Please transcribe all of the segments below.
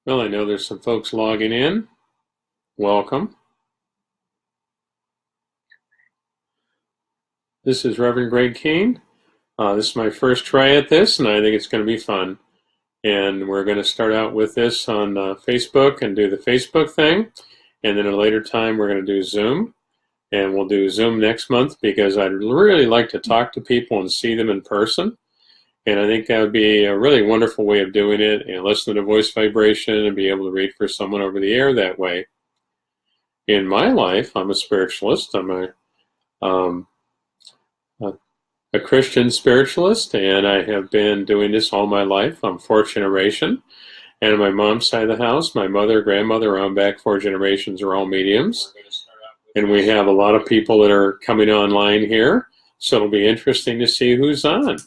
Well, I know there's some folks logging in. Welcome. This is Reverend Greg Keene. This is my first try at this, and I think it's going to be fun. And we're going to start out with this on Facebook and do the Facebook thing. And then at a later time, we're going to do Zoom. And we'll do Zoom next month because I'd really like to talk to people and see them in person. And I think that would be a really wonderful way of doing it and listen to voice vibration and be able to read for someone over the air that way. In my life, I'm a spiritualist. I'm um, a Christian spiritualist, and I have been doing this all my life. I'm fourth generation. And on my mom's side of the house, my mother, grandmother, on back 4 generations are all mediums. And we have a lot of people that are coming online here, so it'll be interesting to see who's on.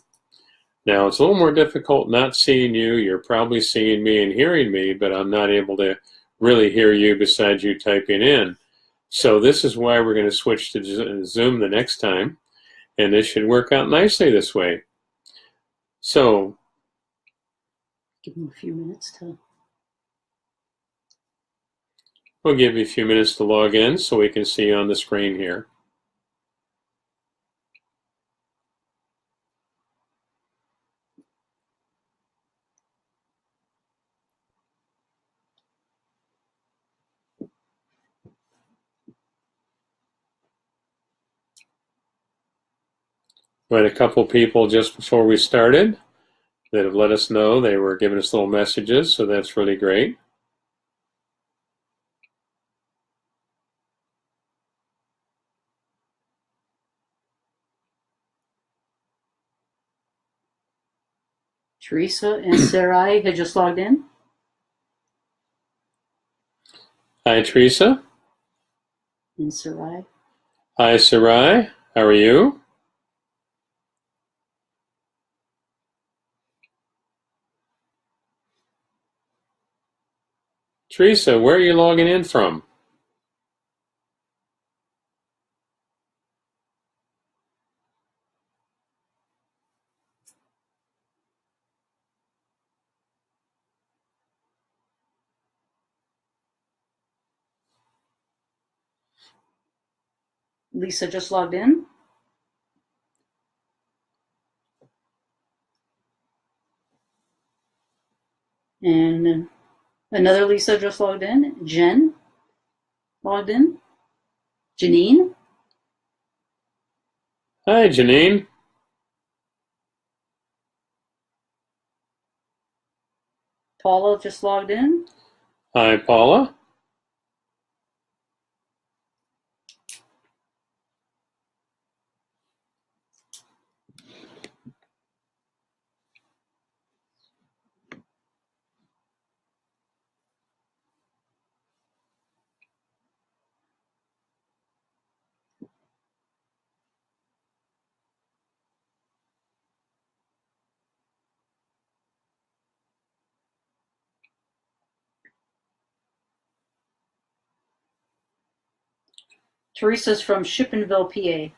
Now, it's a little more difficult not seeing you. You're probably seeing me and hearing me, but I'm not able to really hear you besides you typing in. So this is why we're going to switch to Zoom the next time, and this should work out nicely this way. So, give them a few minutes to. We'll give you a few minutes to log in so we can see you on the screen here. We had a couple people just before we started that have let us know they were giving us little messages, so that's really great. Teresa and Sarai had just logged in. Hi, Teresa. And Sarai. Hi, Sarai. How are you? Teresa, where are you logging in from? Lisa just logged in. And another Lisa just logged in. Jen logged in. Janine. Hi, Janine. Paula just logged in. Hi, Paula. Teresa's from Shippenville, PA.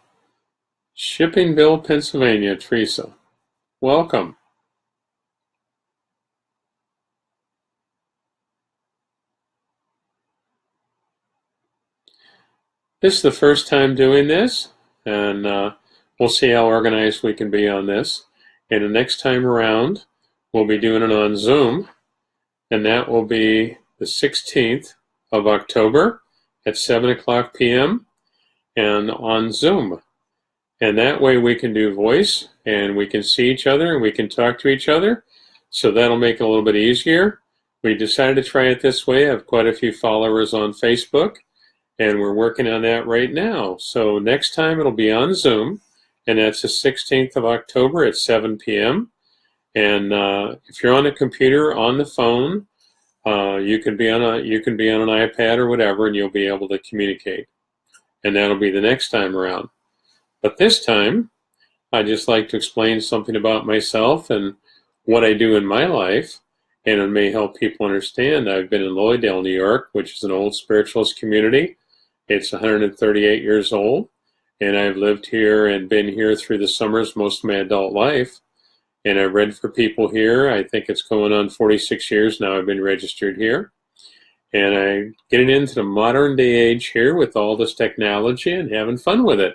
Shippingville, Pennsylvania, Teresa. Welcome. This is the first time doing this, and we'll see how organized we can be on this. And the next time around, we'll be doing it on Zoom, and that will be the 16th of October at 7 o'clock p.m. and on Zoom. And that way we can do voice, and we can see each other, and we can talk to each other. So that'll make it a little bit easier. We decided to try it this way. I have quite a few followers on Facebook, and we're working on that right now. So next time it'll be on Zoom, and that's the 16th of October at 7 p.m. And if you're on a computer, on the phone, you can be on an iPad or whatever, and you'll be able to communicate. And that'll be the next time around. But this time, I'd just like to explain something about myself and what I do in my life, and it may help people understand. I've been in Lloydale, New York, which is an old spiritualist community. It's 138 years old, and I've lived here and been here through the summers most of my adult life. and I read for people here. I think it's going on 46 years now I've been registered here. And I'm getting into the modern day age here with all this technology and having fun with it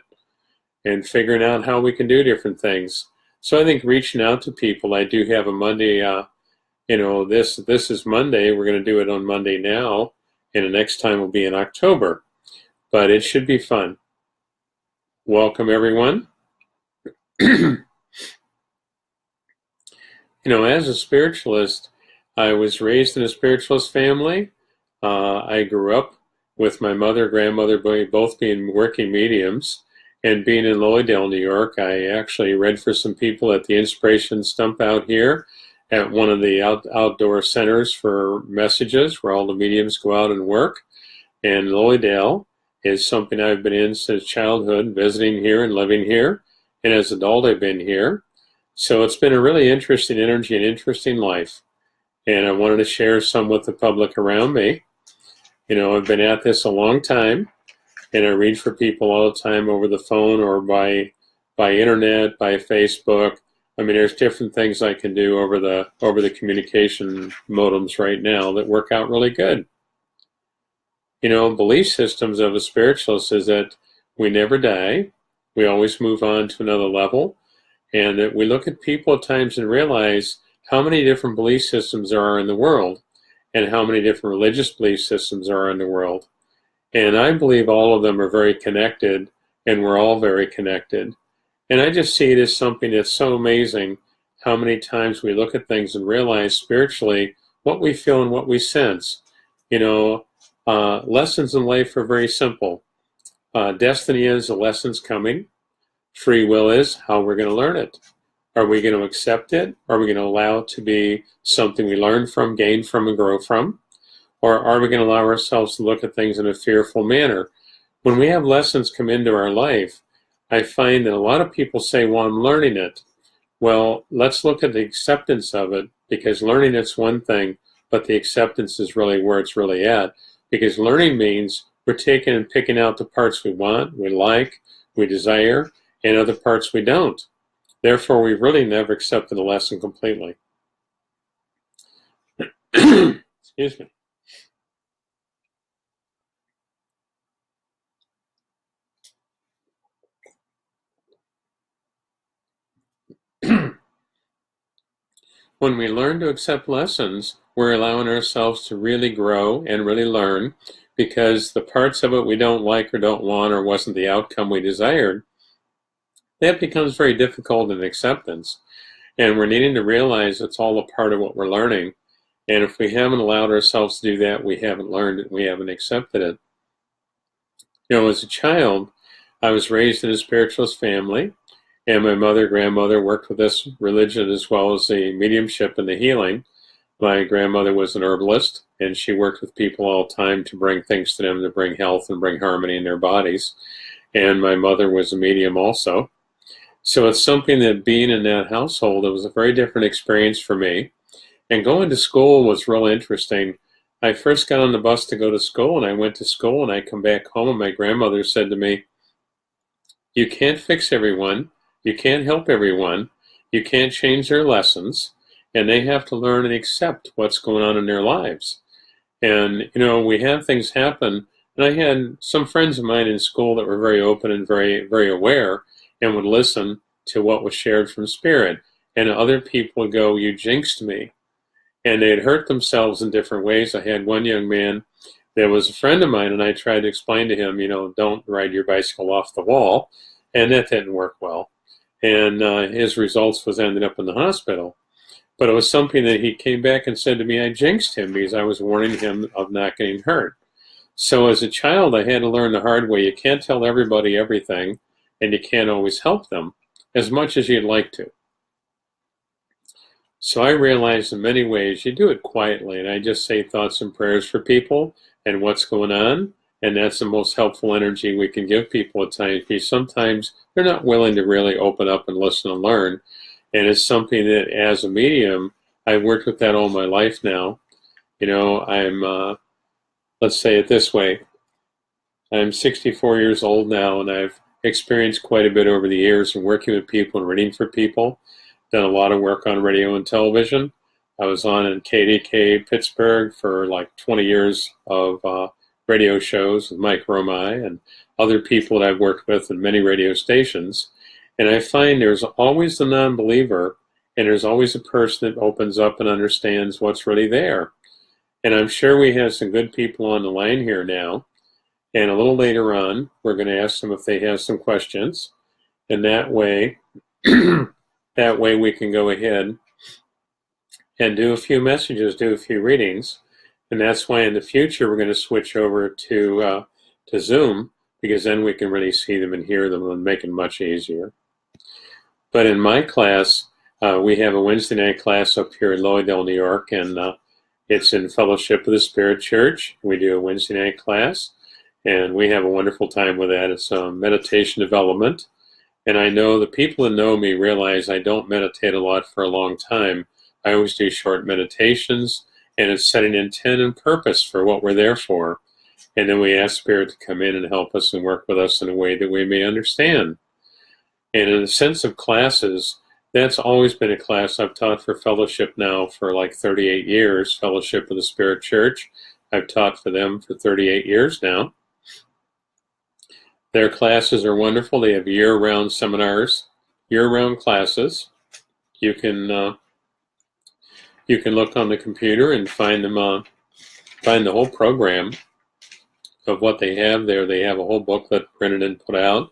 and figuring out how we can do different things. So I think reaching out to people, I do have a Monday, this is Monday. We're going to do it on Monday now, and the next time will be in October. But it should be fun. Welcome, everyone. As a spiritualist, I was raised in a spiritualist family. I grew up with my mother, grandmother, both being working mediums, and being in Lloydale, New York. I actually read for some people at the Inspiration Stump out here at one of the outdoor centers for messages where all the mediums go out and work. And Lloydale is something I've been in since childhood, visiting here and living here. And as an adult, I've been here. So it's been a really interesting energy and interesting life. And I wanted to share some with the public around me. I've been at this a long time, and I read for people all the time over the phone or by internet, by Facebook. I mean, there's different things I can do over the communication modems right now that work out really good. Belief systems of a spiritualist is that we never die. We always move on to another level. And that we look at people at times and realize how many different belief systems there are in the world and how many different religious belief systems there are in the world. And I believe all of them are very connected, and we're all very connected. And I just see it as something that's so amazing how many times we look at things and realize spiritually what we feel and what we sense. Lessons in life are very simple. Destiny is the lessons coming. Free will is how we're going to learn it. Are we going to accept it? Are we going to allow it to be something we learn from, gain from, and grow from? Or are we going to allow ourselves to look at things in a fearful manner? When we have lessons come into our life, I find that a lot of people say, well, I'm learning it. Well, let's look at the acceptance of it, because learning it's one thing, but the acceptance is really where it's really at. Because learning means we're taking and picking out the parts we want, we like, we desire, and other parts we don't. Therefore, we've really never accepted the lesson completely. Excuse me. When we learn to accept lessons, we're allowing ourselves to really grow and really learn, because the parts of it we don't like or don't want or wasn't the outcome we desired, that becomes very difficult in acceptance. And we're needing to realize it's all a part of what we're learning. And if we haven't allowed ourselves to do that, we haven't learned it, we haven't accepted it. As a child, I was raised in a spiritualist family, and my mother, grandmother worked with this religion as well as the mediumship and the healing. My grandmother was an herbalist, and she worked with people all the time to bring things to them to bring health and bring harmony in their bodies. And my mother was a medium also. So it's something that being in that household, it was a very different experience for me. And going to school was really interesting. I first got on the bus to go to school, and I went to school, and I come back home, and my grandmother said to me, you can't fix everyone, you can't help everyone, you can't change their lessons, and they have to learn and accept what's going on in their lives. And, we have things happen, and I had some friends of mine in school that were very open and very, very aware and would listen to what was shared from Spirit. And other people would go, you jinxed me. And they'd hurt themselves in different ways. I had one young man that was a friend of mine, and I tried to explain to him, don't ride your bicycle off the wall. And that didn't work well. And his results was ended up in the hospital. But it was something that he came back and said to me, I jinxed him because I was warning him of not getting hurt. So as a child, I had to learn the hard way. You can't tell everybody everything, and you can't always help them as much as you'd like to. So I realized in many ways you do it quietly, and I just say thoughts and prayers for people and what's going on, and that's the most helpful energy we can give people at times, because sometimes they're not willing to really open up and listen and learn. And it's something that as a medium, I've worked with that all my life now. I'm, let's say it this way, I'm 64 years old now, and I've experienced quite a bit over the years in working with people and reading for people. done a lot of work on radio and television. I was on in KDK Pittsburgh for like 20 years of radio shows with Mike Romai and other people that I've worked with in many radio stations. And I find there's always the non-believer, and there's always a person that opens up and understands what's really there. And I'm sure we have some good people on the line here now. And a little later on, we're going to ask them if they have some questions. And that way, that way we can go ahead and do a few messages, do a few readings. And that's why in the future we're going to switch over to Zoom, because then we can really see them and hear them and make it much easier. But in my class, we have a Wednesday night class up here in Lloydale, New York, and it's in Fellowship of the Spirit Church. We do a Wednesday night class, and we have a wonderful time with that. It's meditation development. And I know the people that know me realize I don't meditate a lot for a long time. I always do short meditations, and it's setting intent and purpose for what we're there for. And then we ask Spirit to come in and help us and work with us in a way that we may understand. And in the sense of classes, that's always been a class I've taught for Fellowship now for like 38 years, Fellowship of the Spirit Church. I've taught for them for 38 years now. Their classes are wonderful. They have year-round seminars, year-round classes. You can look on the computer and find them, find the whole program of what they have there. They have a whole booklet printed and put out,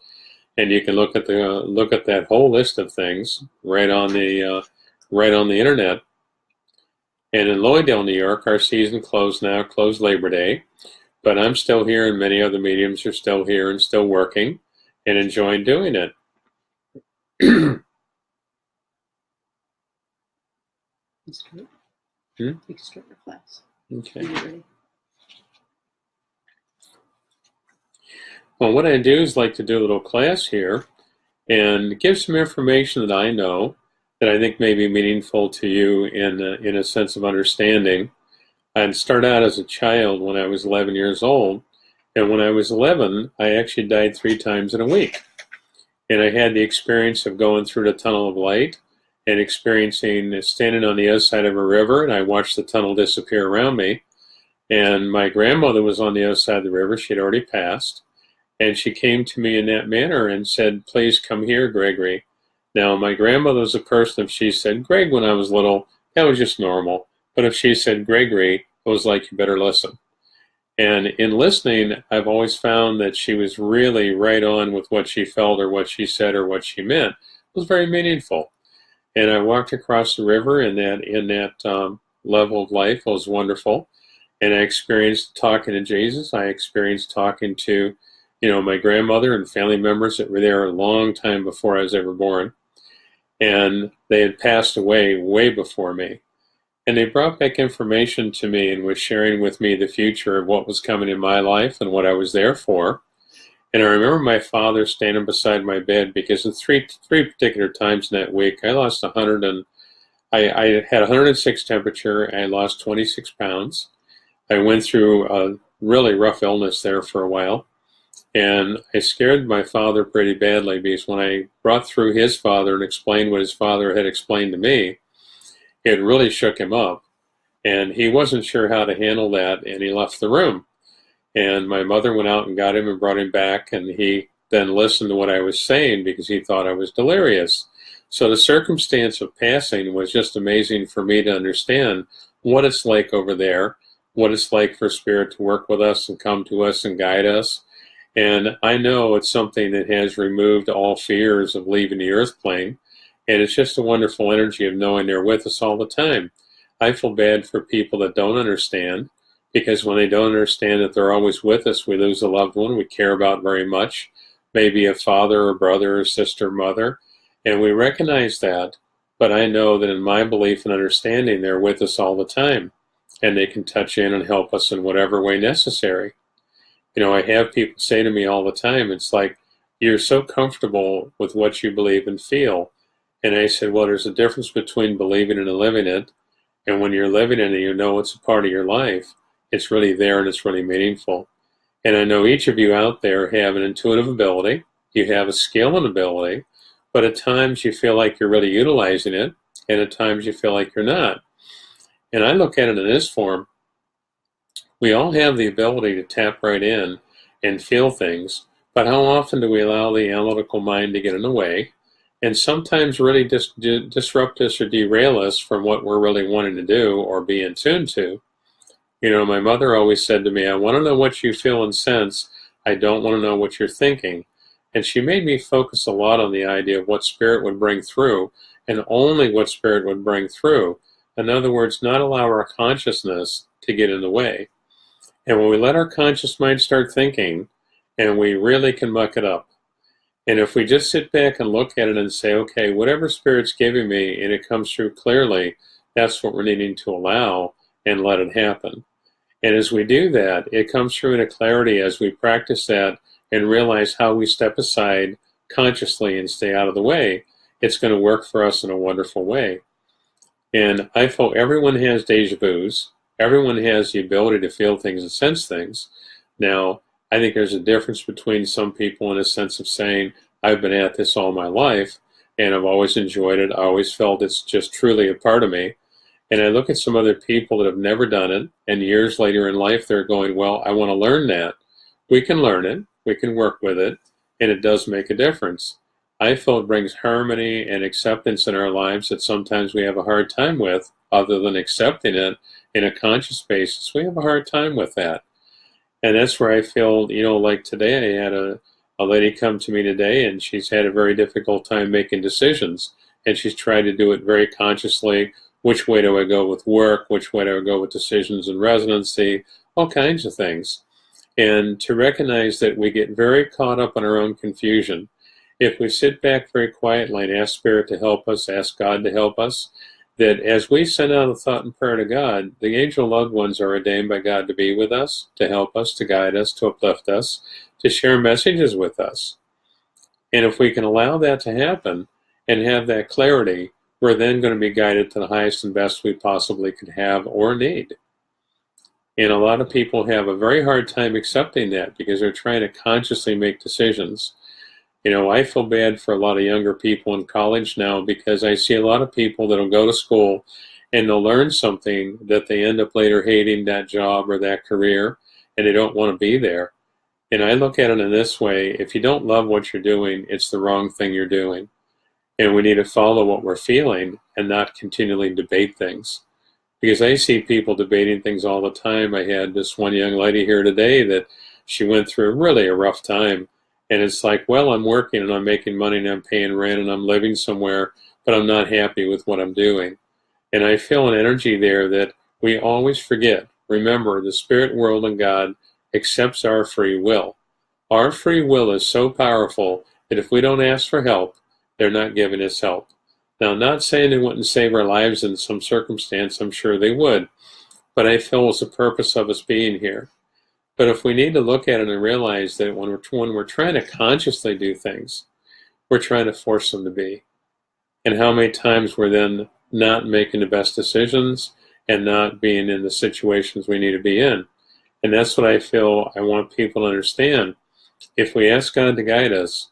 and you can look at that whole list of things right on the internet. And in Lloydale, New York, our season closed now, closed Labor Day. But I'm still here, and many other mediums are still here and still working and enjoying doing it. You can start your class. Okay. Well, what I do is like to do a little class here and give some information that I know that I think may be meaningful to you in a sense of understanding. I'd start out as a child when I was 11 years old, and when I was 11, I actually died 3 times in a week. And I had the experience of going through the tunnel of light and experiencing standing on the other side of a river, and I watched the tunnel disappear around me. And my grandmother was on the other side of the river. She had already passed. And she came to me in that manner and said, "Please come here, Gregory." Now, my grandmother was a person, if she said Greg when I was little, that was just normal. But if she said Gregory, it was like, you better listen. And in listening, I've always found that she was really right on with what she felt or what she said or what she meant. It was very meaningful. And I walked across the river in that level of life. It was wonderful. And I experienced talking to Jesus. I experienced talking to, my grandmother and family members that were there a long time before I was ever born. And they had passed away way before me. And they brought back information to me and was sharing with me the future of what was coming in my life and what I was there for. And I remember my father standing beside my bed because at three particular times in that week, I lost I had 106 temperature, I lost 26 pounds. I went through a really rough illness there for a while. And I scared my father pretty badly because when I brought through his father and explained what his father had explained to me, it really shook him up, and he wasn't sure how to handle that, and he left the room. And my mother went out and got him and brought him back, and he then listened to what I was saying because he thought I was delirious. So the circumstance of passing was just amazing for me to understand what it's like over there, what it's like for Spirit to work with us and come to us and guide us. And I know it's something that has removed all fears of leaving the earth plane. And it's just a wonderful energy of knowing they're with us all the time. I feel bad for people that don't understand, because when they don't understand that they're always with us, we lose a loved one we care about very much, maybe a father or brother or sister, mother, and we recognize that. But I know that in my belief and understanding, they're with us all the time, and they can touch in and help us in whatever way necessary. I have people say to me all the time, it's like, you're so comfortable with what you believe and feel. And I said, well, there's a difference between believing it and living it. And when you're living it and you know it's a part of your life, it's really there and it's really meaningful. And I know each of you out there have an intuitive ability. You have a skill and ability but at times you feel like you're really utilizing it, and at times you feel like you're not. And I look at it in this form. We all have the ability to tap right in and feel things, but how often do we allow the analytical mind to get in the way and sometimes really disrupt us or derail us from what we're really wanting to do or be in tune to? You know, my mother always said to me, I want to know what you feel and sense. I don't want to know what you're thinking. And she made me focus a lot on the idea of what spirit would bring through and only what spirit would bring through. In other words, not allow our consciousness to get in the way. And when we let our conscious mind start thinking, and we really can muck it up. And if we just sit back and look at it and say, okay, whatever spirit's giving me and it comes through clearly, that's what we're needing to allow and let it happen. And as we do that, it comes through in a clarity as we practice that and realize how we step aside consciously and stay out of the way. It's going to work for us in a wonderful way. And I feel everyone has deja vus. Everyone has the ability to feel things and sense things. Now, I think there's a difference between some people in a sense of saying, I've been at this all my life, and I've always enjoyed it. I always felt it's just truly a part of me. And I look at some other people that have never done it, and years later in life, they're going, well, I want to learn that. We can learn it. We can work with it, and it does make a difference. I feel it brings harmony and acceptance in our lives that sometimes we have a hard time with, other than accepting it in a conscious basis. We have a hard time with that. And that's where I feel, you know, like today I had a lady come to me today, and she's had a very difficult time making decisions. And she's tried to do it very consciously. Which way do I go with work? Which way do I go with decisions and residency? All kinds of things. And to recognize that we get very caught up in our own confusion. If we sit back very quietly and ask Spirit to help us, ask God to help us, that as we send out a thought and prayer to God, the angel loved ones are ordained by God to be with us, to help us, to guide us, to uplift us, to share messages with us. And if we can allow that to happen and have that clarity, we're then going to be guided to the highest and best we possibly could have or need. And a lot of people have a very hard time accepting that because they're trying to consciously make decisions. You know, I feel bad for a lot of younger people in college now because I see a lot of people that'll go to school and they'll learn something that they end up later hating that job or that career, and they don't want to be there. And I look at it in this way, if you don't love what you're doing, it's the wrong thing you're doing. And we need to follow what we're feeling and not continually debate things. Because I see people debating things all the time. I had this one young lady here today that she went through really a rough time. And it's like, well, I'm working and I'm making money and I'm paying rent and I'm living somewhere, but I'm not happy with what I'm doing. And I feel an energy there that we always forget. Remember, the spirit world and God accepts our free will. Our free will is so powerful that if we don't ask for help, they're not giving us help. Now, I'm not saying they wouldn't save our lives in some circumstance. I'm sure they would. But I feel it's the purpose of us being here. But if we need to look at it and realize that when we're trying to consciously do things, we're trying to force them to be. And how many times we're then not making the best decisions and not being in the situations we need to be in. And that's what I feel I want people to understand. If we ask God to guide us,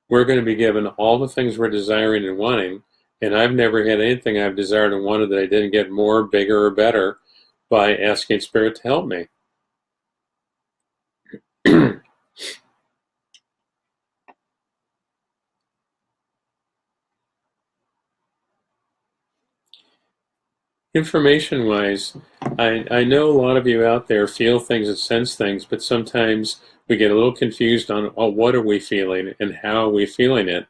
we're going to be given all the things we're desiring and wanting. And I've never had anything I've desired and wanted that I didn't get more, bigger, or better by asking Spirit to help me. Information-wise, I know a lot of you out there feel things and sense things, but sometimes we get a little confused on, oh, what are we feeling and how are we feeling it?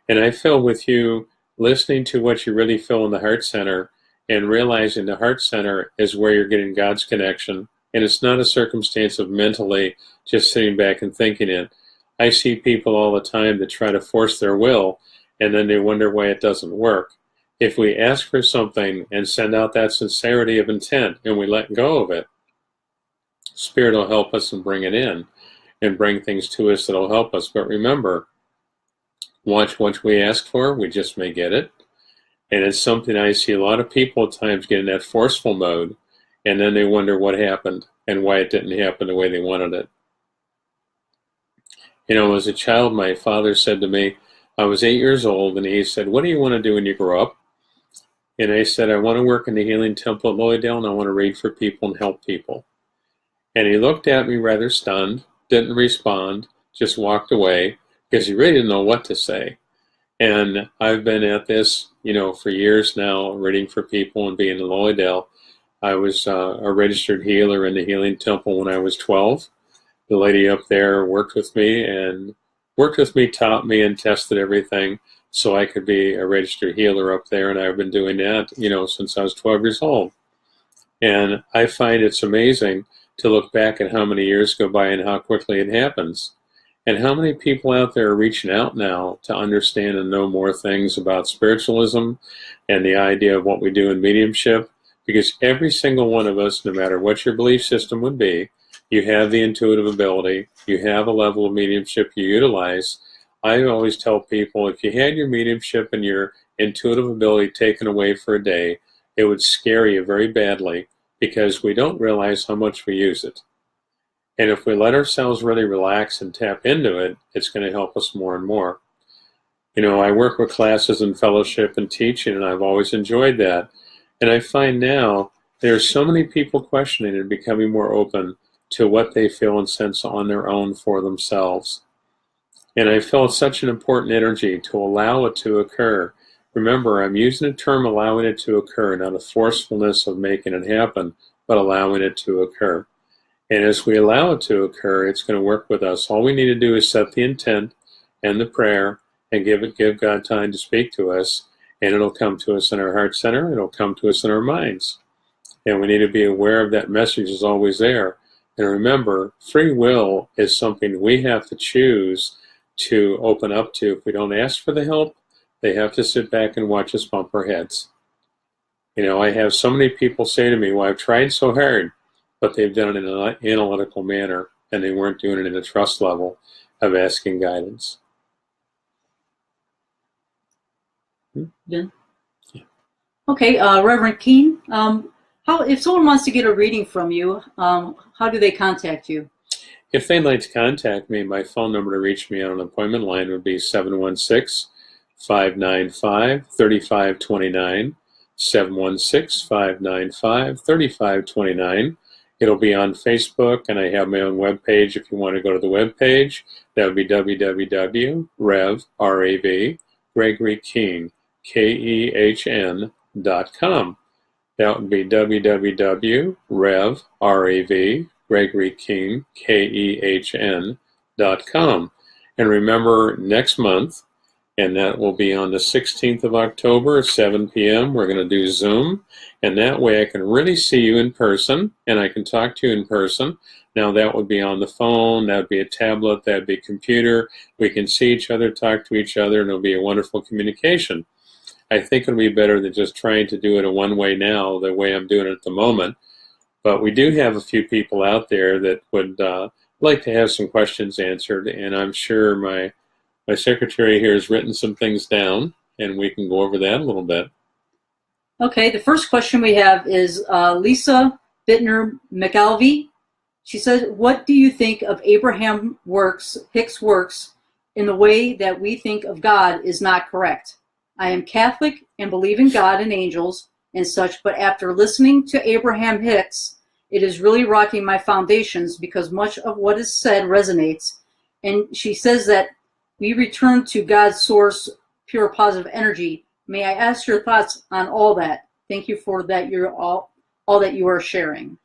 And I feel with you listening to what you really feel in the heart center and realizing the heart center is where you're getting God's connection. And it's not a circumstance of mentally just sitting back and thinking it. I see people all the time that try to force their will, and then they wonder why it doesn't work. If we ask for something and send out that sincerity of intent and we let go of it, Spirit will help us and bring it in and bring things to us that will help us. But remember, watch what we ask for, we just may get it. And it's something I see a lot of people at times get in that forceful mode, and then they wonder what happened and why it didn't happen the way they wanted it. You know, as a child, my father said to me, I was 8 years old, and he said, "What do you want to do when you grow up?" And I said, "I want to work in the Healing Temple at Lilydale, and I want to read for people and help people." And he looked at me rather stunned, didn't respond, just walked away because he really didn't know what to say. And I've been at this, for years now, reading for people and being in Lilydale. I was a registered healer in the Healing Temple when I was 12. The lady up there worked with me, taught me, and tested everything so I could be a registered healer up there. And I've been doing that, since I was 12 years old. And I find it's amazing to look back at how many years go by and how quickly it happens. And how many people out there are reaching out now to understand and know more things about spiritualism and the idea of what we do in mediumship. Because every single one of us, no matter what your belief system would be, you have the intuitive ability, you have a level of mediumship you utilize. I always tell people, if you had your mediumship and your intuitive ability taken away for a day, it would scare you very badly because we don't realize how much we use it. And if we let ourselves really relax and tap into it, it's going to help us more and more. I work with classes and fellowship and teaching, and I've always enjoyed that. And I find now there's so many people questioning and becoming more open to what they feel and sense on their own for themselves. And I feel it's such an important energy to allow it to occur. Remember, I'm using the term allowing it to occur, not a forcefulness of making it happen, but allowing it to occur. And as we allow it to occur, it's going to work with us. All we need to do is set the intent and the prayer and give God time to speak to us, and it'll come to us in our heart center, it'll come to us in our minds. And we need to be aware of that message is always there. And remember, free will is something we have to choose to open up to. If we don't ask for the help, they have to sit back and watch us bump our heads. I have so many people say to me, "Well, I've tried so hard," but they've done it in an analytical manner, and they weren't doing it in a trust level of asking guidance. Yeah. Okay, Reverend Keene, if someone wants to get a reading from you, how do they contact you? If they'd like to contact me, my phone number to reach me on an appointment line would be 716-595-3529, 716-595-3529. It'll be on Facebook, and I have my own webpage. If you want to go to the webpage, that would be www.rev, Gregory Keene, KEHN.com. That would be www.rev, Gregory Keene, KEHN.com. And remember, next month, and that will be on the 16th of October at 7 p.m., we're going to do Zoom, and that way I can really see you in person, and I can talk to you in person. Now, that would be on the phone, that would be a tablet, that would be a computer. We can see each other, talk to each other, and it'll be a wonderful communication. I think it'll be better than just trying to do it a one-way now, the way I'm doing it at the moment. But we do have a few people out there that would like to have some questions answered, and I'm sure my secretary here has written some things down, and we can go over that a little bit. Okay, the first question we have is Lisa Bittner McAlvey. She says, "What do you think of Abraham Hicks' works in the way that we think of God is not correct? I am Catholic and believe in God and angels and such, but after listening to Abraham Hicks, it is really rocking my foundations because much of what is said resonates." And she says that we return to God's source, pure positive energy. May I ask your thoughts on all that? Thank you for that. You're all that you are sharing.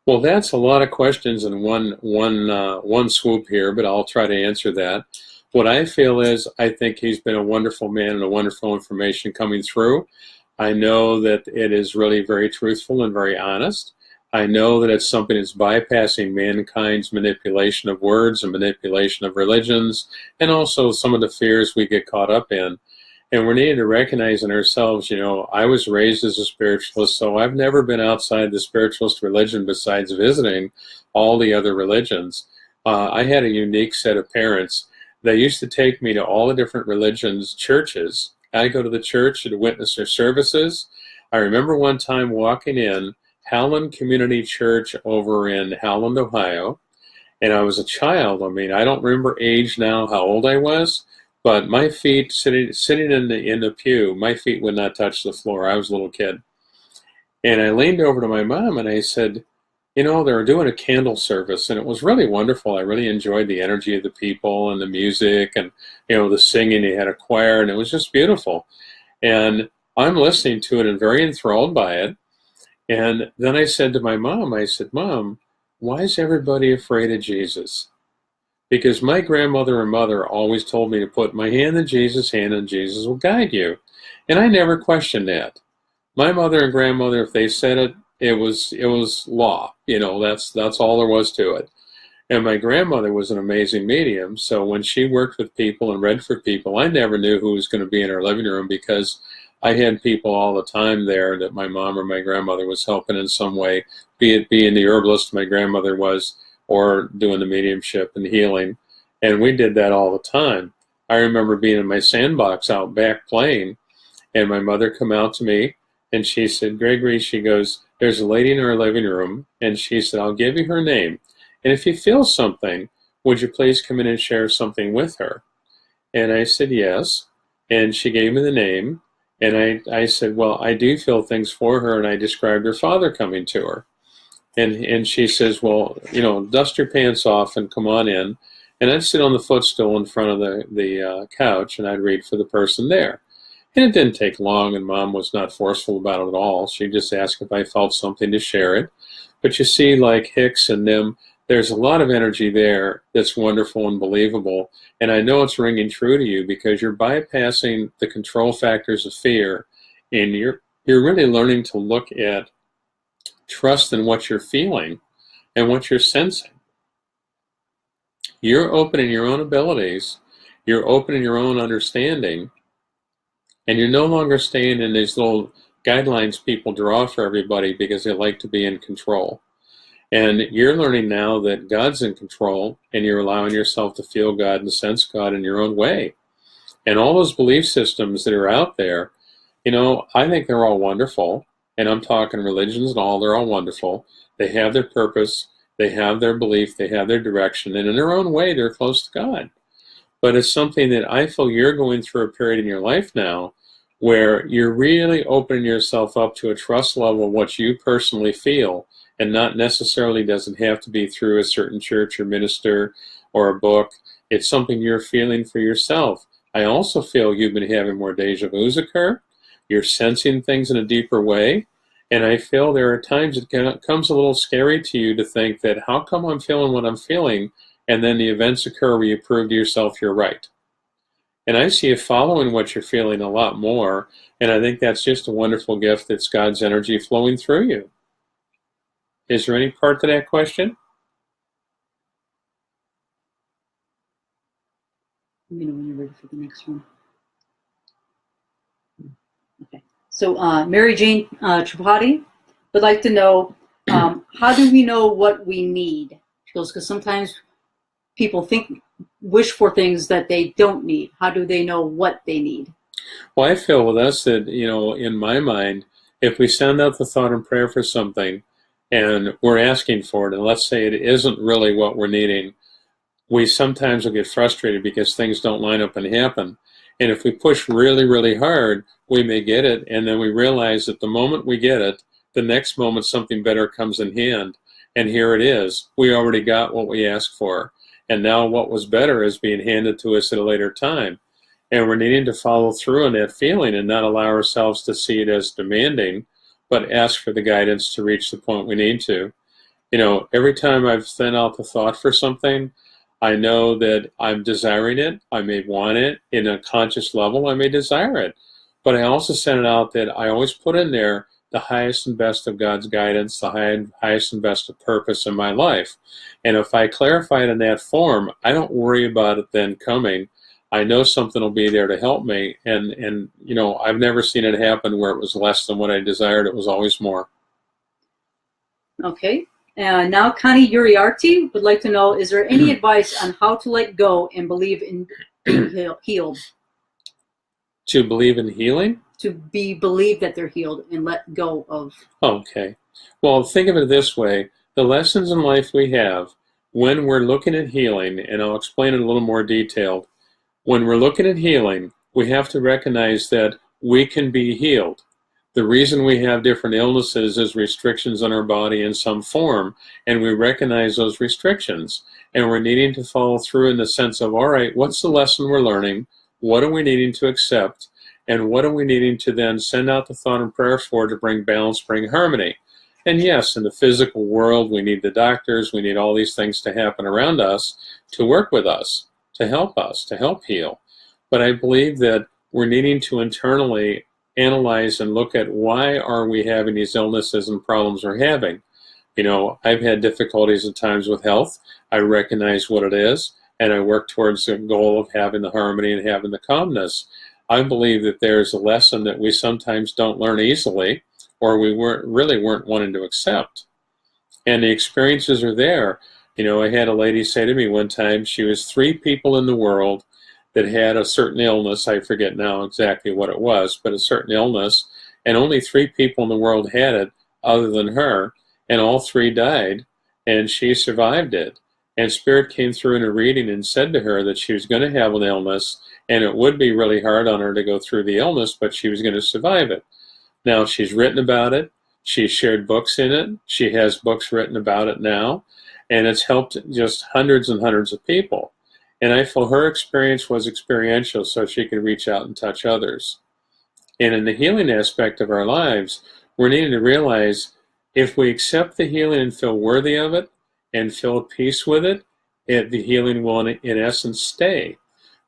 Well, that's a lot of questions in one swoop here, but I'll try to answer that. What I feel is I think he's been a wonderful man and a wonderful information coming through. I know that it is really very truthful and very honest. I know that it's something that's bypassing mankind's manipulation of words and manipulation of religions, and also some of the fears we get caught up in. And we're needing to recognize in ourselves, I was raised as a spiritualist, so I've never been outside the spiritualist religion besides visiting all the other religions. I had a unique set of parents. They used to take me to all the different religions' churches. I go to the church to witness their services. I remember one time walking in Howland Community Church over in Howland, Ohio, and I was a child. I mean, I don't remember age now, how old I was, but my feet sitting in the pew, my feet would not touch the floor. I was a little kid. And I leaned over to my mom and I said, you know, they were doing a candle service and it was really wonderful. I really enjoyed the energy of the people and the music and, you know, the singing. They had a choir and it was just beautiful. And I'm listening to it and very enthralled by it. And then I said to my mom, I said, Mom, why is everybody afraid of Jesus? Because my grandmother and mother always told me to put my hand in Jesus' hand and Jesus will guide you. And I never questioned that. My mother and grandmother, if they said it, it was law. You know, that's all there was to it. And my grandmother was an amazing medium, so when she worked with people and read for people, I never knew who was going to be in her living room because I had people all the time there that my mom or my grandmother was helping in some way, be it being the herbalist my grandmother was, or doing the mediumship and healing. And we did that all the time. I remember being in my sandbox out back playing, and my mother come out to me, and she said, Gregory, she goes, there's a lady in our living room, and she said, I'll give you her name. And if you feel something, would you please come in and share something with her? And I said, yes. And she gave me the name. And I said, well, I do feel things for her. And I described her father coming to her. And she says, well, you know, dust your pants off and come on in. And I'd sit on the footstool in front of the couch and I'd read for the person there. And it didn't take long, and Mom was not forceful about it at all. She just asked if I felt something to share it. But you see, like Hicks and them, there's a lot of energy there that's wonderful and believable. And I know it's ringing true to you because you're bypassing the control factors of fear, and you're really learning to look at trust in what you're feeling and what you're sensing. You're opening your own abilities. You're opening your own understanding. And you're no longer staying in these little guidelines people draw for everybody because they like to be in control. And you're learning now that God's in control, and you're allowing yourself to feel God and sense God in your own way. And all those belief systems that are out there, you know, I think they're all wonderful. And I'm talking religions and all, they're all wonderful. They have their purpose, they have their belief, they have their direction, and in their own way, they're close to God. But it's something that I feel you're going through a period in your life now where you're really opening yourself up to a trust level of what you personally feel, and not necessarily doesn't have to be through a certain church or minister or a book. It's something you're feeling for yourself. I also feel you've been having more deja vus occur. You're sensing things in a deeper way. And I feel there are times it comes a little scary to you to think that how come I'm feeling what I'm feeling, and then the events occur where you prove to yourself you're right. And I see you following what you're feeling a lot more, and I think that's just a wonderful gift that's God's energy flowing through you. Is there any part to that question? Let me know when you're ready for the next one. Okay. So Mary Jane Tripati would like to know, how do we know what we need? She goes, because sometimes people wish for things that they don't need. How do they know what they need? Well, I feel with us that, you know, in my mind, if we send out the thought and prayer for something and we're asking for it, and let's say it isn't really what we're needing, we sometimes will get frustrated because things don't line up and happen. And if we push really, really hard, we may get it, and then we realize that the moment we get it, the next moment something better comes in hand, and here it is. We already got what we asked for. And now what was better is being handed to us at a later time. And we're needing to follow through on that feeling and not allow ourselves to see it as demanding, but ask for the guidance to reach the point we need to. You know, every time I've sent out the thought for something, I know that I'm desiring it. I may want it in a conscious level. I may desire it. But I also sent it out that I always put in there the highest and best of God's guidance, the highest and best of purpose in my life. And if I clarify it in that form, I don't worry about it then coming. I know something will be there to help me. And you know, I've never seen it happen where it was less than what I desired. It was always more. Okay. Now Connie Uriarty would like to know, is there any advice on how to let go and believe in being healed? To believe in healing? To believe that they're healed and let go of. Okay. Well, think of it this way. The lessons in life we have when we're looking at healing, and I'll explain it a little more detailed, When we're looking at healing, we have to recognize that we can be healed. The reason we have different illnesses is restrictions on our body in some form, and we recognize those restrictions. And we're needing to follow through in the sense of, all right, what's the lesson we're learning? What are we needing to accept? And what are we needing to then send out the thought and prayer for to bring balance, bring harmony? And yes, in the physical world, we need the doctors, we need all these things to happen around us to work with us, to help heal. But I believe that we're needing to internally analyze and look at why are we having these illnesses and problems we're having. You know, I've had difficulties at times with health. I recognize what it is, and I work towards the goal of having the harmony and having the calmness. I believe that there's a lesson that we sometimes don't learn easily, or we weren't wanting to accept. And the experiences are there. You know, I had a lady say to me one time, she was 3 people in the world that had a certain illness. I forget now exactly what it was, but a certain illness, and only 3 people in the world had it other than her, and all 3 died, and she survived it. And Spirit came through in a reading and said to her that she was going to have an illness, and it would be really hard on her to go through the illness, but she was going to survive it. Now, she's written about it. She's shared books in it. She has books written about it now, and it's helped just hundreds and hundreds of people. And I feel her experience was experiential, so she could reach out and touch others. And in the healing aspect of our lives, we're needing to realize if we accept the healing and feel worthy of it and feel at peace with it, the healing will, in essence, stay.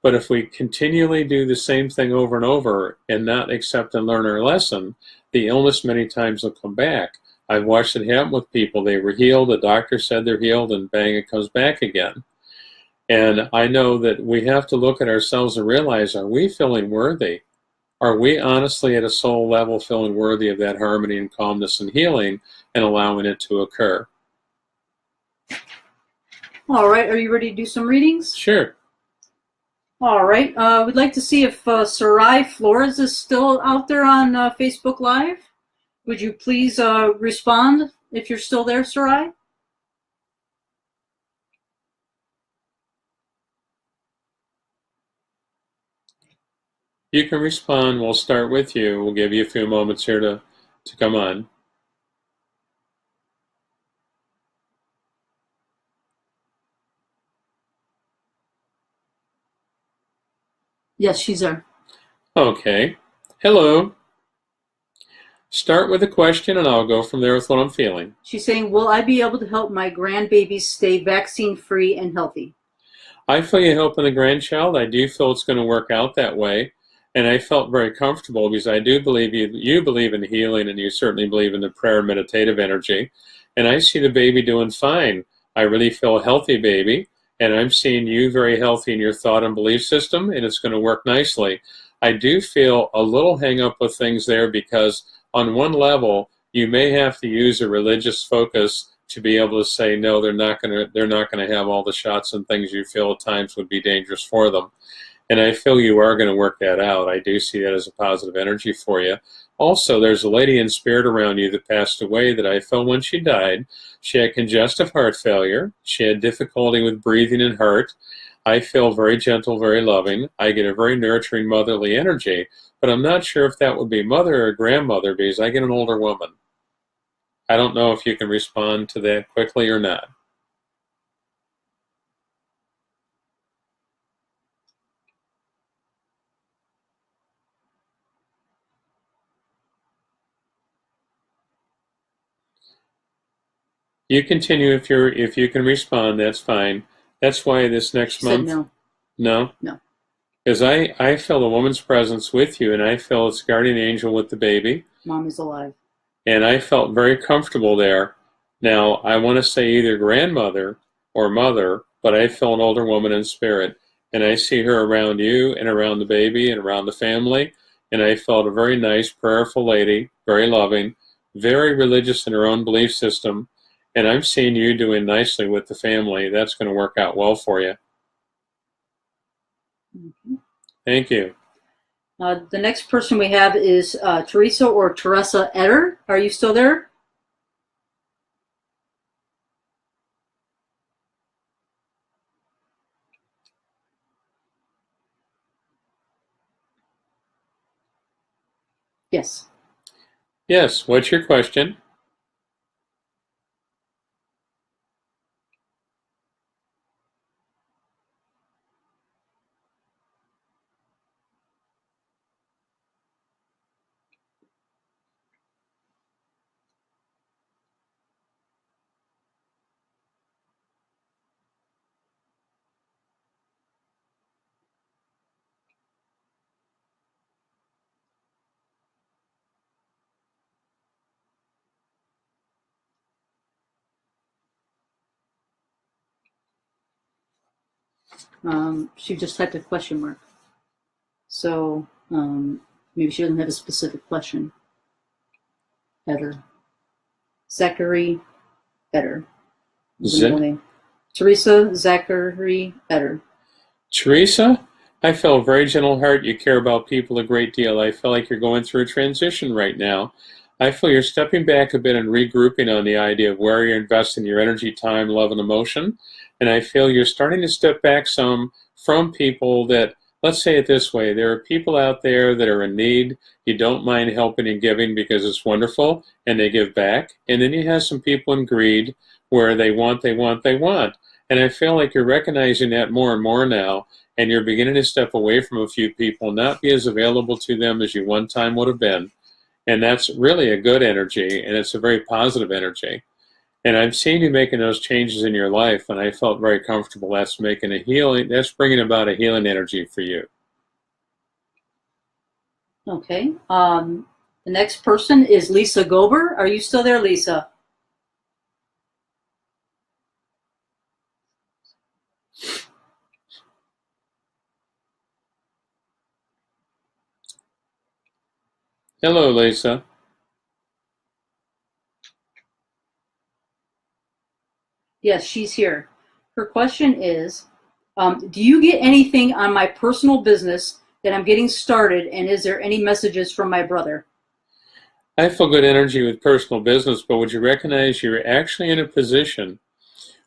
But if we continually do the same thing over and over and not accept and learn our lesson, the illness many times will come back. I've watched it happen with people. They were healed, the doctor said they're healed, and bang, it comes back again. And I know that we have to look at ourselves and realize, are we feeling worthy? Are we honestly at a soul level feeling worthy of that harmony and calmness and healing and allowing it to occur? All right, are you ready to do some readings? Sure. All right, we'd like to see if Sarai Flores is still out there on Facebook Live. Would you please respond if you're still there, Sarai? You can respond. We'll start with you. We'll give you a few moments here to come on. Yes, she's there. Okay. Hello. Start with a question and I'll go from there with what I'm feeling. She's saying, will I be able to help my grandbabies stay vaccine-free and healthy? I feel you helping the grandchild. I do feel it's going to work out that way. And I felt very comfortable because I do believe you believe in healing, and you certainly believe in the prayer and meditative energy. And I see the baby doing fine. I really feel a healthy baby. And I'm seeing you very healthy in your thought and belief system, and it's going to work nicely. I do feel a little hang up with things there because on one level, you may have to use a religious focus to be able to say, no, they're not going to have all the shots and things you feel at times would be dangerous for them. And I feel you are going to work that out. I do see that as a positive energy for you. Also, there's a lady in spirit around you that passed away that I felt when she died. She had congestive heart failure. She had difficulty with breathing and heart. I feel very gentle, very loving. I get a very nurturing, motherly energy. But I'm not sure if that would be mother or grandmother because I get an older woman. I don't know if you can respond to that quickly or not. You continue if you can respond, that's fine. That's why this next month. No. No? No. Because I feel a woman's presence with you, and I feel it's guardian angel with the baby. Mom is alive. And I felt very comfortable there. Now, I want to say either grandmother or mother, but I feel an older woman in spirit. And I see her around you and around the baby and around the family. And I felt a very nice, prayerful lady, very loving, very religious in her own belief system. And I'm seeing you doing nicely with the family. That's going to work out well for you. Mm-hmm. Thank you. The next person we have is Teresa or Teresa Etter. Are you still there? Yes. Yes, what's your question? She just typed a question mark. So maybe she doesn't have a specific question. Better. Zachary Better. Teresa Zachary Better. Teresa, I feel very gentle heart. You care about people a great deal. I feel like you're going through a transition right now. I feel you're stepping back a bit and regrouping on the idea of where you're investing your energy, time, love, and emotion. And I feel you're starting to step back some from people that, let's say it this way, there are people out there that are in need. You don't mind helping and giving because it's wonderful, and they give back. And then you have some people in greed where they want. And I feel like you're recognizing that more and more now, and you're beginning to step away from a few people, not be as available to them as you one time would have been. And that's really a good energy, and it's a very positive energy. And I've seen you making those changes in your life, and I felt very comfortable. That's making a healing, that's bringing about a healing energy for you. Okay. The next person is Lisa Gober. Are you still there, Lisa? Hello, Lisa. Yes, she's here. Her question is, do you get anything on my personal business that I'm getting started, and is there any messages from my brother? I feel good energy with personal business, but would you recognize you're actually in a position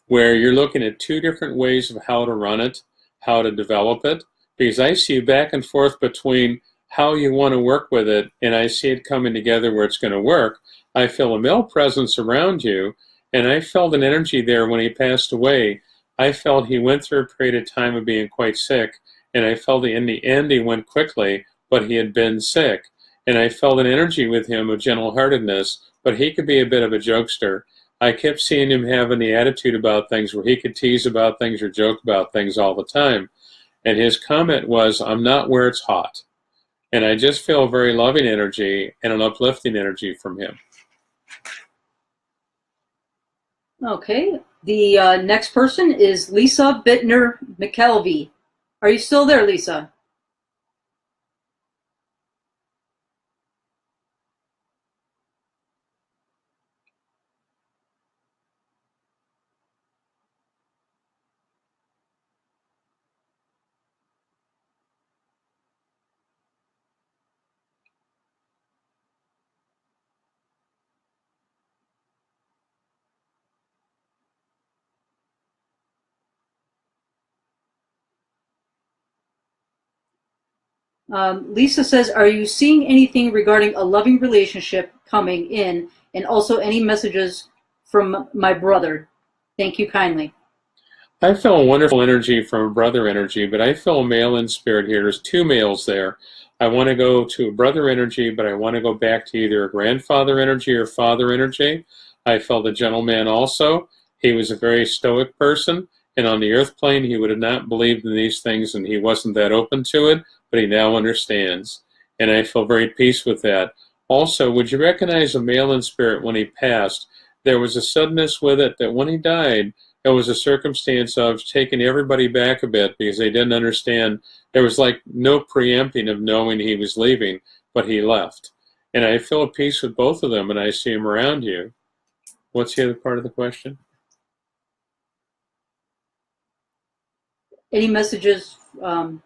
where you're looking at two different ways of how to run it, how to develop it? Because I see you back and forth between how you want to work with it, and I see it coming together where it's going to work. I feel a male presence around you, and I felt an energy there when he passed away. I felt he went through a period of time of being quite sick, and I felt in the end he went quickly, but he had been sick. And I felt an energy with him of gentle-heartedness, but he could be a bit of a jokester. I kept seeing him having the attitude about things where he could tease about things or joke about things all the time. And his comment was, I'm not where it's hot. And I just feel a very loving energy and an uplifting energy from him. Okay. The next person is Lisa Bittner McKelvey. Are you still there, Lisa? Lisa says, are you seeing anything regarding a loving relationship coming in, and also any messages from my brother? Thank you kindly. I feel a wonderful energy from a brother energy, but I feel a male in spirit here. There's two males there. I want to go to a brother energy, but I want to go back to either a grandfather energy or father energy. I felt a gentleman also. He was a very stoic person, and on the earth plane, he would have not believed in these things, and he wasn't that open to it, but he now understands. And I feel very peace with that. Also, would you recognize a male in spirit when he passed? There was a suddenness with it that when he died, it was a circumstance of taking everybody back a bit because they didn't understand. There was like no preempting of knowing he was leaving, but he left. And I feel at peace with both of them, and I see him around you. What's the other part of the question? Any messages, the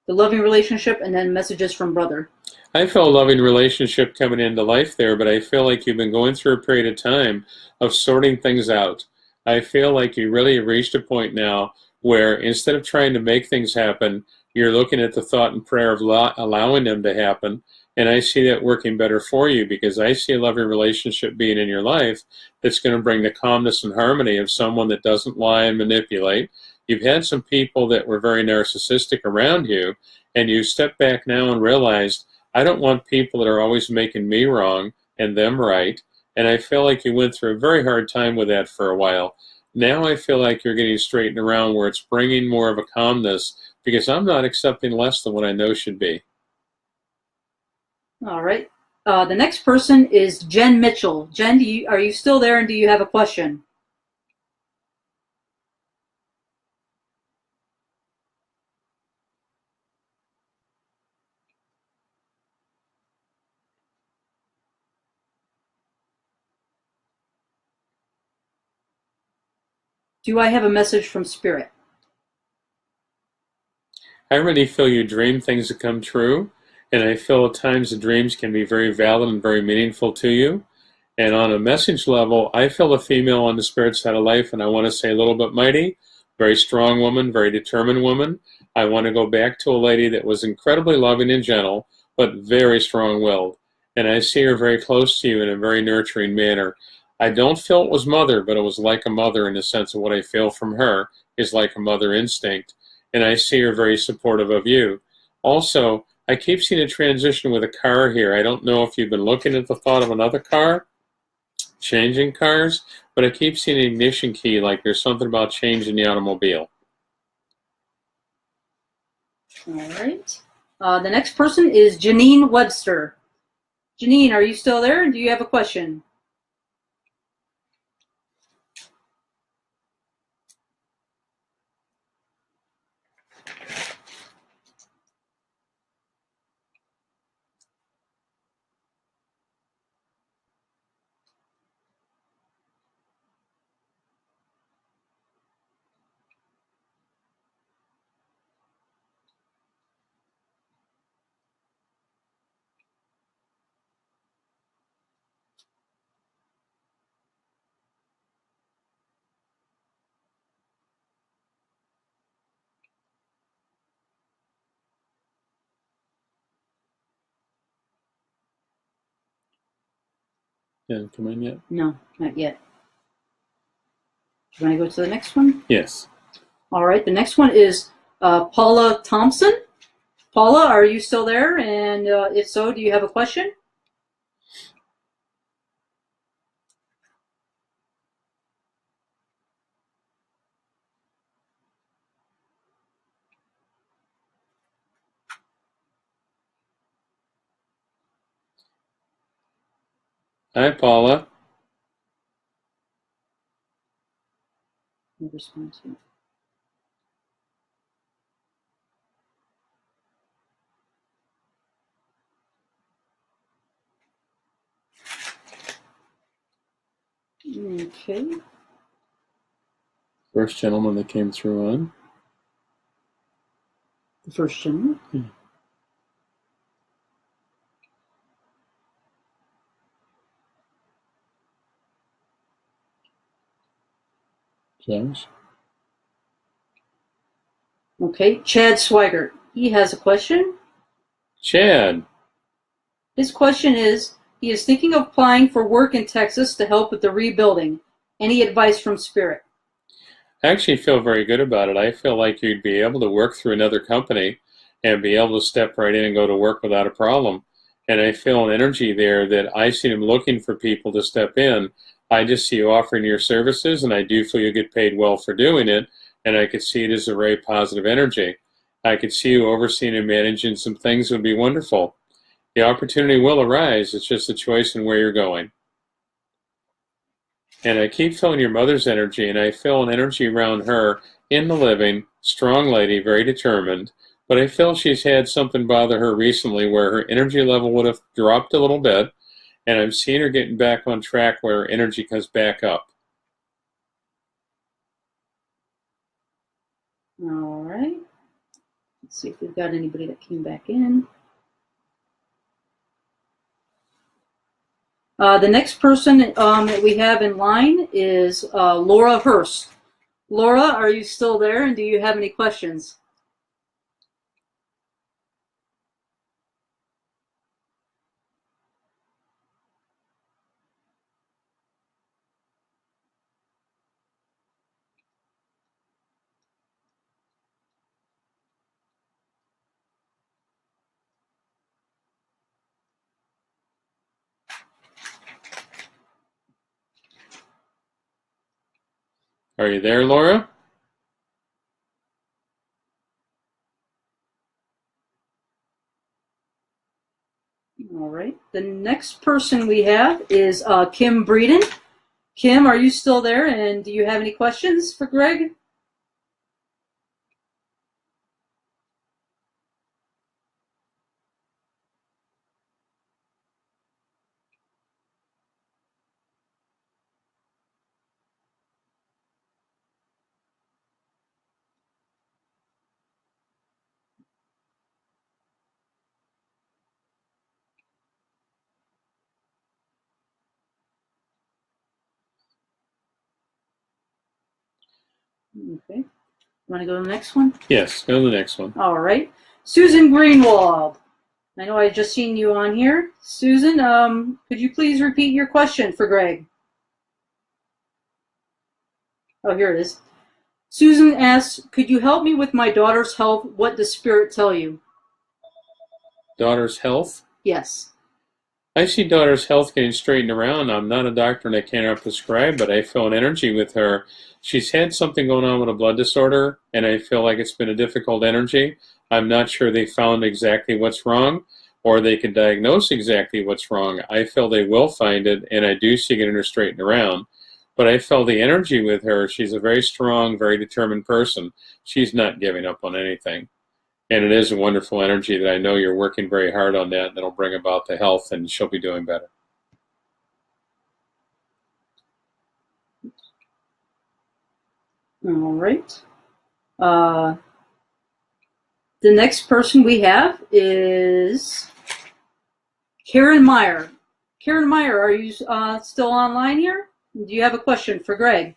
loving relationship, and then messages from brother? I feel a loving relationship coming into life there, but I feel like you've been going through a period of time of sorting things out. I feel like you really have reached a point now where instead of trying to make things happen, you're looking at the thought and prayer of allowing them to happen. And I see that working better for you because I see a loving relationship being in your life that's going to bring the calmness and harmony of someone that doesn't lie and manipulate. You've had some people that were very narcissistic around you, and you step back now and realized, I don't want people that are always making me wrong and them right. And I feel like you went through a very hard time with that for a while. Now I feel like you're getting straightened around where it's bringing more of a calmness because I'm not accepting less than what I know should be. All right. The next person is Jen Mitchell. Jen, are you still there, and do you have a question? Do I have a message from Spirit? I really feel you dream things that come true, and I feel at times the dreams can be very valid and very meaningful to you. And on a message level, I feel a female on the spirit side of life, and I want to say a little bit mighty, very strong woman, very determined woman. I want to go back to a lady that was incredibly loving and gentle, but very strong-willed. And I see her very close to you in a very nurturing manner. I don't feel it was mother, but it was like a mother in the sense of what I feel from her is like a mother instinct. And I see her very supportive of you. Also, I keep seeing a transition with a car here. I don't know if you've been looking at the thought of another car, changing cars, but I keep seeing an ignition key, like there's something about changing the automobile. All right. The next person is Janine Webster. Janine, are you still there, and do you have a question? Hasn't come in yet? No, not yet. Do you want to go to the next one? Yes. All right. The next one is Paula Thompson. Paula, are you still there? And if so, do you have a question? Hi, Paula. No response yet. Okay. First gentleman that came through on. The first gentleman. Josh. Okay. Chad Swigert. He has a question. Chad. His question is, he is thinking of applying for work in Texas to help with the rebuilding. Any advice from Spirit? I actually feel very good about it. I feel like you'd be able to work through another company and be able to step right in and go to work without a problem. And I feel an energy there that I see them looking for people to step in. I just see you offering your services, and I do feel you get paid well for doing it, and I could see it as a very positive energy. I could see you overseeing and managing some things that would be wonderful. The opportunity will arise. It's just a choice in where you're going. And I keep feeling your mother's energy, and I feel an energy around her in the living, strong lady, very determined. But I feel she's had something bother her recently where her energy level would have dropped a little bit, and I'm seeing her getting back on track where her energy comes back up. All right. Let's see if we've got anybody that came back in. The next person that we have in line is Laura Hurst. Laura, are you still there, and do you have any questions? Are you there, Laura? All right. The next person we have is Kim Breeden. Kim, are you still there? And do you have any questions for Greg? Okay. Want to go to the next one? Yes, go to the next one. All right. Susan Greenwald. I know I just seen you on here. Susan, could you please repeat your question for Greg? Oh, here it is. Susan asks, could you help me with my daughter's health? What does Spirit tell you? Daughter's health? Yes. I see daughter's health getting straightened around. I'm not a doctor and I cannot prescribe, but I feel an energy with her. She's had something going on with a blood disorder, and I feel like it's been a difficult energy. I'm not sure they found exactly what's wrong, or they can diagnose exactly what's wrong. I feel they will find it, and I do see getting her straightened around. But I feel the energy with her. She's a very strong, very determined person. She's not giving up on anything. And it is a wonderful energy that I know you're working very hard on that, and that'll bring about the health, and she'll be doing better. All right. The next person we have is Karen Meyer. Karen Meyer, are you still online here? Do you have a question for Greg?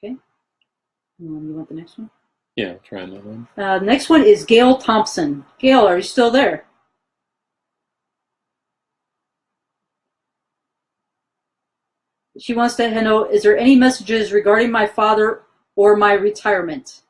Okay. You want the next one? Yeah, I'll try another one. The next one is Gail Thompson. Gail, are you still there? She wants to know, is there any messages regarding my father or my retirement?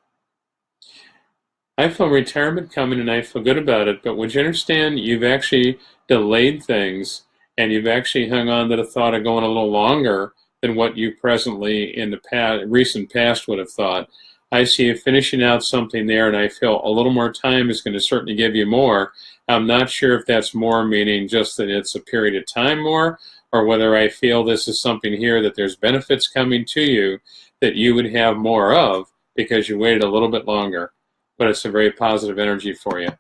I feel retirement coming and I feel good about it, but would you understand you've actually delayed things and you've actually hung on to the thought of going a little longer than what you presently in the recent past would have thought. I see you finishing out something there, and I feel a little more time is going to certainly give you more. I'm not sure if that's more meaning just that it's a period of time more, or whether I feel this is something here that there's benefits coming to you that you would have more of because you waited a little bit longer. But it's a very positive energy for you.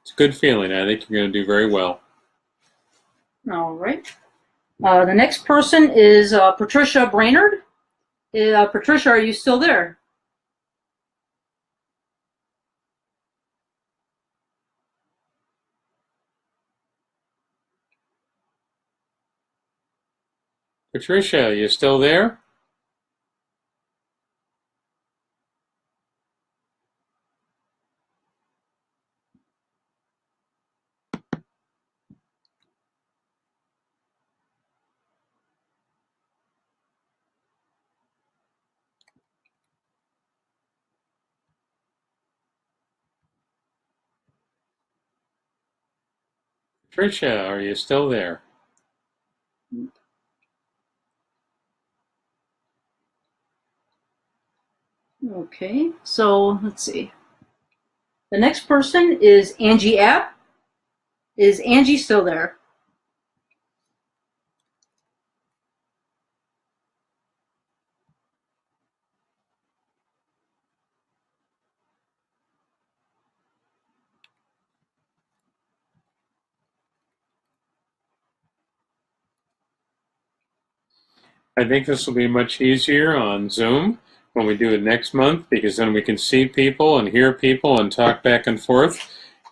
It's a good feeling. I think you're going to do very well. All right. The next person is Patricia Brainerd. Patricia, are you still there? Patricia, are you still there? Patricia, are you still there? Okay, so let's see. The next person is Angie App. Is Angie still there? I think this will be much easier on Zoom when we do it next month, because then we can see people and hear people and talk back and forth,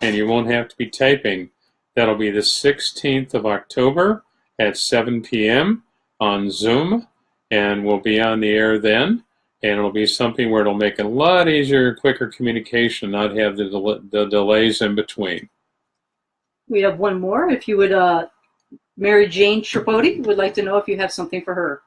and you won't have to be typing. That'll be the 16th of October at 7 p.m. on Zoom, and we'll be on the air then. and it'll be something where it'll make it a lot easier, quicker communication, not have the delays in between. We have one more. If you would, Mary Jane Tripodi would like to know if you have something for her.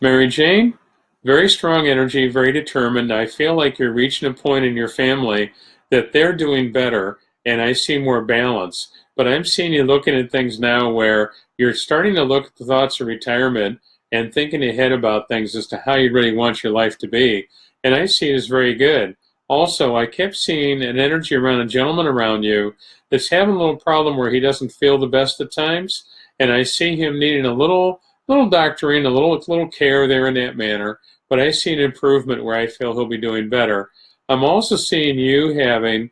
Mary Jane, very strong energy, very determined. I feel like you're reaching a point in your family that they're doing better, and I see more balance. But I'm seeing you looking at things now where you're starting to look at the thoughts of retirement and thinking ahead about things as to how you really want your life to be. And I see it as very good. Also, I kept seeing an energy around a gentleman around you that's having a little problem where he doesn't feel the best at times. And I see him needing a little doctoring, a little care there in that manner. But I see an improvement where I feel he'll be doing better. I'm also seeing you having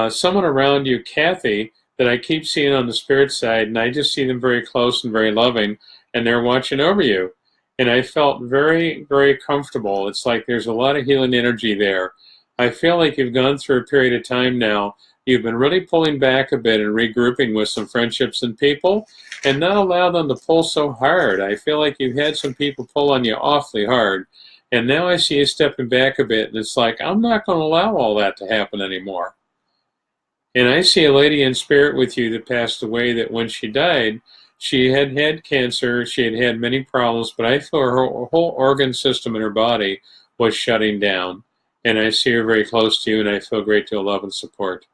someone around you, Kathy, that I keep seeing on the spirit side, and I just see them very close and very loving, and they're watching over you. And I felt very, very comfortable. It's like there's a lot of healing energy there. I feel like you've gone through a period of time now. You've been really pulling back a bit and regrouping with some friendships and people, and not allow them to pull so hard. I feel like you've had some people pull on you awfully hard, and now I see you stepping back a bit, and it's like, I'm not going to allow all that to happen anymore. And I see a lady in spirit with you that passed away that when she died, she had had cancer, she had had many problems, but I feel her whole organ system in her body was shutting down. And I see her very close to you, and I feel a great deal of love and support.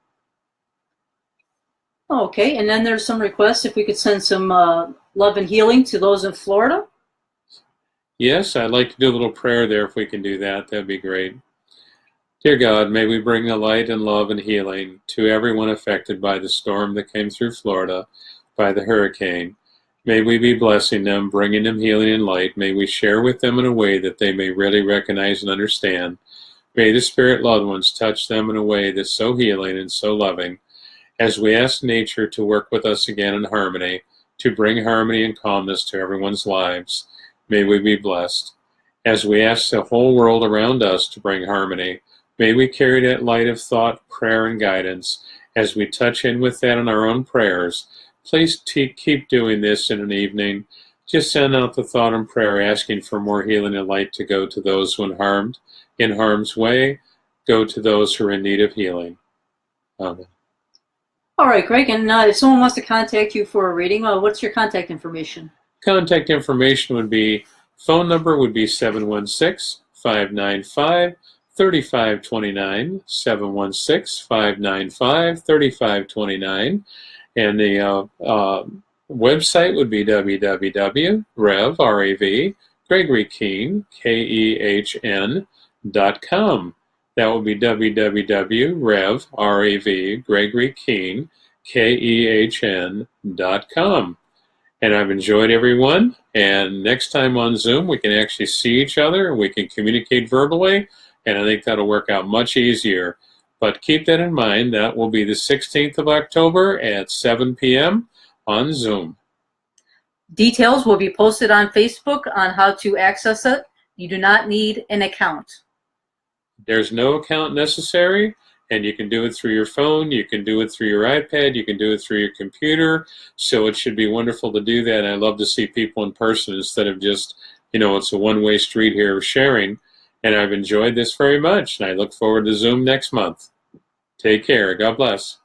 Okay, and then there's some requests if we could send some love and healing to those in Florida. Yes, I'd like to do a little prayer there if we can do that. That'd be great. Dear God, may we bring the light and love and healing to everyone affected by the storm that came through Florida, by the hurricane. May we be blessing them, bringing them healing and light. May we share with them in a way that they may really recognize and understand. May the spirit loved ones touch them in a way that's so healing and so loving. As we ask nature to work with us again in harmony, to bring harmony and calmness to everyone's lives, may we be blessed. As we ask the whole world around us to bring harmony, may we carry that light of thought, prayer, and guidance. As we touch in with that in our own prayers, please keep doing this in an evening. Just send out the thought and prayer, asking for more healing and light to go to those who are in harm's way, go to those who are in need of healing. Amen. All right, Greg, and if someone wants to contact you for a reading, what's your contact information? Contact information would be, phone number would be 716-595-3529, 716-595-3529, and the website would be www.rev, R-A-V, Gregory Kehn, K-E-H-N.com. That would be www.rev, R-A-V, Gregory Kehn, K-E-H-N.com. And I've enjoyed everyone, and next time on Zoom we can actually see each other, we can communicate verbally, and I think that'll work out much easier. But keep that in mind, that will be the 16th of October at 7 p.m. on Zoom. Details will be posted on Facebook on how to access it. You do not need an account. There's no account necessary, and you can do it through your phone, you can do it through your iPad, you can do it through your computer, so it should be wonderful to do that. I love to see people in person instead of just, it's a one-way street here of sharing, and I've enjoyed this very much, and I look forward to Zoom next month. Take care. God bless.